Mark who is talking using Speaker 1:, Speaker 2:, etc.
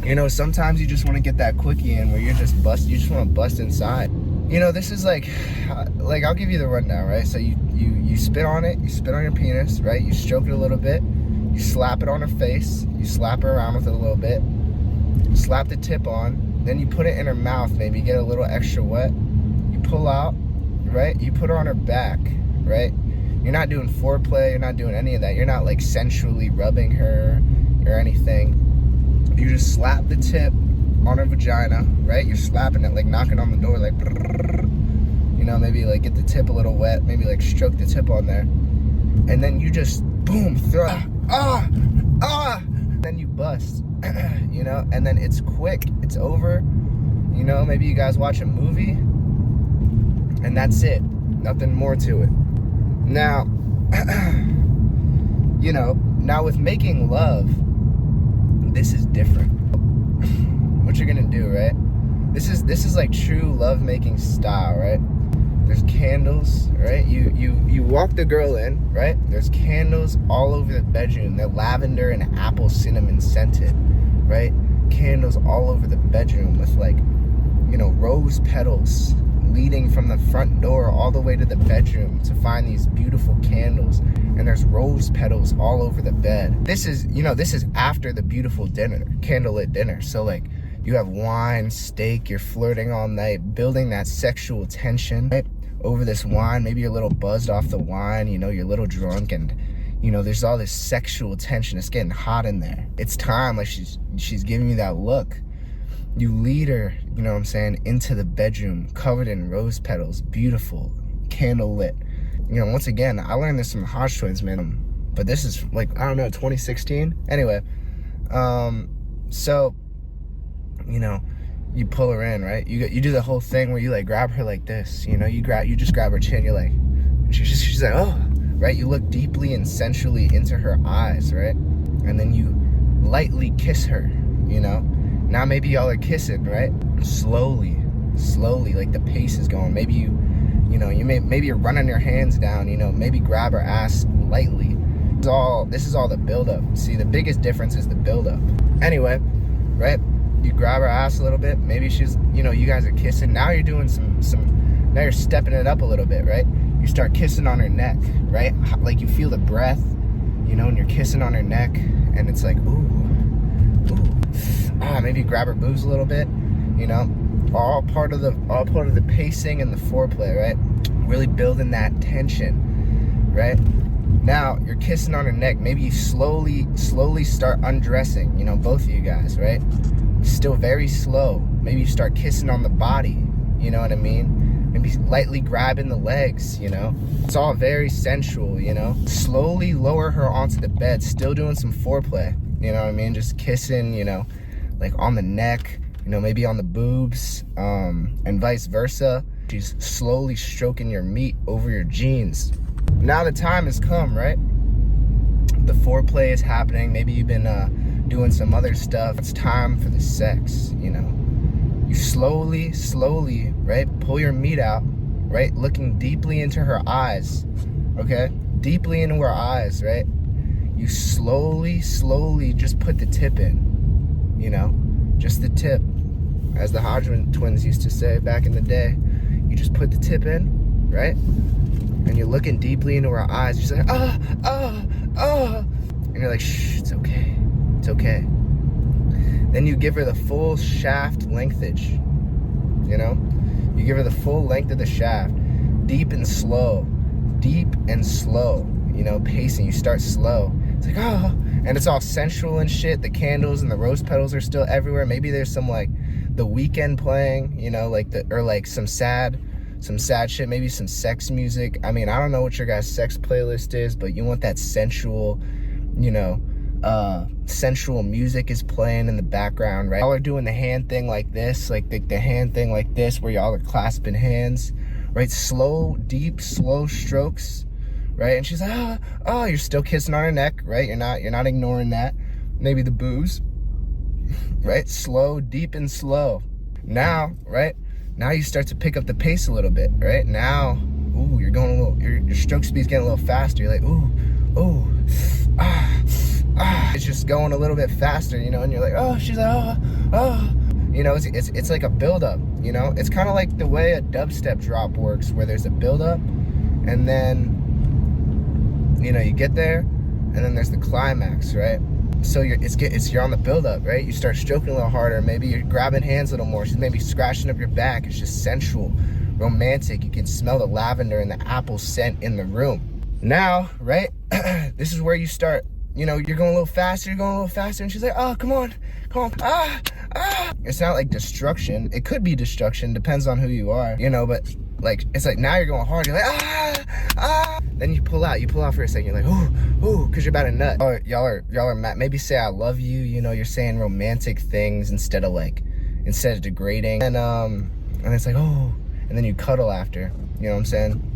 Speaker 1: You know, sometimes you just want to get that quickie in where you're just you just want to bust inside. You know, this is like I'll give you the rundown, right? So you spit on it, you spit on your penis, right? You stroke it a little bit, you slap it on her face, you slap her around with it a little bit, slap the tip on, then you put it in her mouth, maybe get a little extra wet, you pull out, right? You put her on her back, right? You're not doing foreplay, you're not doing any of that. You're not like sensually rubbing her or anything. You just slap the tip on her vagina, right? You're slapping it, like knocking on the door, like, you know, maybe like get the tip a little wet, maybe like stroke the tip on there. And then you just, boom, throw, then you bust, you know, and then it's quick, it's over. You know, maybe you guys watch a movie, and that's it. Nothing more to it. Now, you know, now with making love, this is different. What you're gonna do, right? This is like true lovemaking style, right? There's candles, right? You walk the girl in, right? There's candles all over the bedroom. They're lavender and apple cinnamon scented, right? Candles all over the bedroom with, like, you know, rose petals leading from the front door all the way to the bedroom to find these beautiful candles. And there's rose petals all over the bed. This is, you know, this is after the beautiful dinner, candlelit dinner. So like, you have wine, steak, you're flirting all night, building that sexual tension, right? Over this wine. Maybe you're a little buzzed off the wine, you know, you're a little drunk, and you know, there's all this sexual tension. It's getting hot in there. It's time, like she's giving you that look. You lead her, you know what I'm saying, into the bedroom, covered in rose petals, beautiful, candle lit. You know, once again, I learned this from Hodge Twins, man. But this is like, I don't know, 2016. Anyway, so, you know, you pull her in, right? You do the whole thing where you like grab her like this, you know, you just grab her chin, you're like, she's like, oh, right? You look deeply and sensually into her eyes, right? And then you lightly kiss her, you know? Now maybe y'all are kissing, right? Slowly, like the pace is going. Maybe maybe you're running your hands down, you know, maybe grab her ass lightly. This is all the buildup. See, the biggest difference is the buildup. Anyway, right? You grab her ass a little bit. Maybe she's, you know, you guys are kissing. Now you're doing now you're stepping it up a little bit, right? You start kissing on her neck, right? Like you feel the breath, you know, and you're kissing on her neck, and it's like, ooh. Maybe grab her boobs a little bit, you know, all part of the pacing and the foreplay, right? Really building that tension, right? Now you're kissing on her neck. Maybe you slowly start undressing, you know, both of you guys, right? Still very slow. Maybe you start kissing on the body, you know what I mean? Maybe lightly grabbing the legs, you know? It's all very sensual, you know? Slowly lower her onto the bed, still doing some foreplay, you know what I mean? Just kissing, you know, like on the neck, you know, maybe on the boobs, and vice versa. She's slowly stroking your meat over your jeans. Now the time has come, right? The foreplay is happening. Maybe you've been doing some other stuff. It's time for the sex, you know? You slowly, right, pull your meat out, right? Looking deeply into her eyes, okay? Deeply into her eyes, right? You slowly just put the tip in. You know, just the tip, as the Hodge Twins used to say back in the day. You just put the tip in, right? And you're looking deeply into her eyes. She's like, and you're like, shh, it's okay, it's okay. Then you give her the full shaft lengthage, you know? You give her the full length of the shaft, deep and slow, you know, pacing. You start slow. It's like, oh, and it's all sensual and shit. The candles and the rose petals are still everywhere. Maybe there's some like The Weekend playing, you know, like some sad shit, maybe some sex music. I mean, I don't know what your guys' sex playlist is, but you want that sensual, you know, sensual music is playing in the background, right? Y'all are doing the hand thing like this, like the hand thing like this, where y'all are clasping hands, right? Slow, deep, slow strokes. Right? And she's like, oh, you're still kissing on her neck, right? You're not ignoring that. Maybe the boobs, right? Slow, deep and slow. Now, right? Now you start to pick up the pace a little bit, right? Now, ooh, you're going a little, your stroke speed's getting a little faster. You're like, ooh, it's just going a little bit faster, you know, and you're like, oh, she's like, oh. You know, it's like a buildup, you know? It's kind of like the way a dubstep drop works, where there's a buildup, and then, you know, you get there, and then there's the climax, right? So you're on the buildup, right? You start stroking a little harder, maybe you're grabbing hands a little more, she's maybe scratching up your back. It's just sensual, romantic. You can smell the lavender and the apple scent in the room. Now, right, this is where you start, you know, you're going a little faster, and she's like, oh, come on, ah. It's not like destruction. It could be destruction, depends on who you are, you know, but like, it's like now you're going hard, you're like, then you pull out for a second, you're like, ooh, because you're about to nut. Or y'all are mad. Maybe say I love you, you know, you're saying romantic things instead of degrading. And it's like, oh, and then you cuddle after, you know what I'm saying?